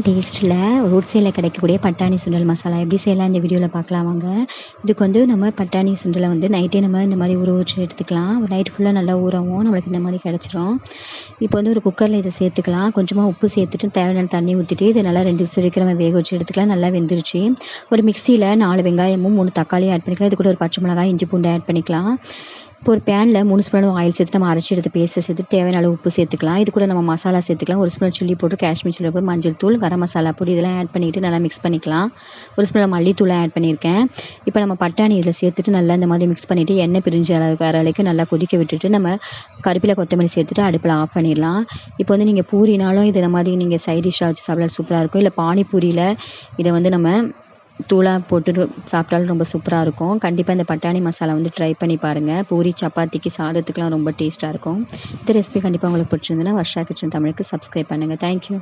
டேஸ்ட்டில் ரோட் சைடில் கிடைக்கக்கூடிய பட்டாணி சுண்டல் மசாலா எப்படி செய்யலாம் இந்த வீடியோவில் பார்க்கலாம் வாங்க. இதுக்கு வந்து நம்ம பட்டாணி சுண்டலை வந்து நைட்டே நம்ம இந்த மாதிரி ஊற வச்சு எடுத்துக்கலாம். ஒரு நைட் ஃபுல்லாக நல்லா ஊறவும் நம்மளுக்கு இந்த மாதிரி கிடச்சிரும். இப்போ வந்து ஒரு குக்கரில் இதை சேர்த்துக்கலாம். கொஞ்சமாக உப்பு சேர்த்துட்டு தேவையான தண்ணி ஊற்றிட்டு இதை நல்லா 2 விசில் வரைக்கும் நம்ம வேக வச்சு எடுத்துக்கலாம். நல்லா வெந்துருச்சு. ஒரு மிக்சியில் 4 வெங்காயமும் 3 தக்காளியும் ஆட் பண்ணிக்கலாம். இது கூட ஒரு பச்சை மிளகாய், இஞ்சி பூண்டு ஆட் பண்ணிக்கலாம். இப்போ ஒரு பேனில் 3 ஸ்பூன் ஆயில் சேர்த்து நம்ம அரைச்சி எடுத்து பேஸ்ட்டை சேர்த்து தேவையான அளவு உப்பு சேர்த்துக்கலாம். இது கூட நம்ம மசாலா சேர்த்துக்கலாம். 1 ஸ்பூன் சில்லி போட்டு காஷ்மீர் சில்லி போட்டு மஞ்சள் தூள், கரம் மசாலா பொடி இதெல்லாம் ஆட் பண்ணிவிட்டு நல்லா மிக்ஸ் பண்ணிக்கலாம். 1 ஸ்பூன் மல்லித்தூளை ஆட் பண்ணியிருக்கேன். இப்போ நம்ம பட்டாணி இதில் சேர்த்துட்டு நல்லா இந்த மாதிரி மிக்ஸ் பண்ணிவிட்டு எண்ணெய் பிரிஞ்சு வர வரைக்கும் நல்லா கொதிக்க விட்டுட்டு நம்ம கருவேப்பிலை கொத்தமல்லி சேர்த்துட்டு அடுப்பில் ஆஃப் பண்ணிடலாம். இப்போ வந்து நீங்கள் பூரினாலும் இதை மாதிரி நீங்கள் சைட் டிஷ்ஷாக வச்சு சாப்பிட சூப்பராக இருக்கும். இல்லை பானிபூரியில் இதை வந்து நம்ம தூளாக போட்டு சாப்பிட்டாலும் ரொம்ப சூப்பராக இருக்கும். கண்டிப்பாக இந்த பட்டாணி மசாலா வந்து ட்ரை பண்ணி பாருங்கள். பூரி, சப்பாத்திக்கு, சாதத்துக்குலாம் ரொம்ப டேஸ்ட்டாக இருக்கும். இந்த ரெசிபி கண்டிப்பாக உங்களுக்கு பிடிச்சிருந்ததுன்னா வர்ஷா கிச்சன் தமிழுக்கு சப்ஸ்கிரைப் பண்ணுங்கள். தேங்க்யூ.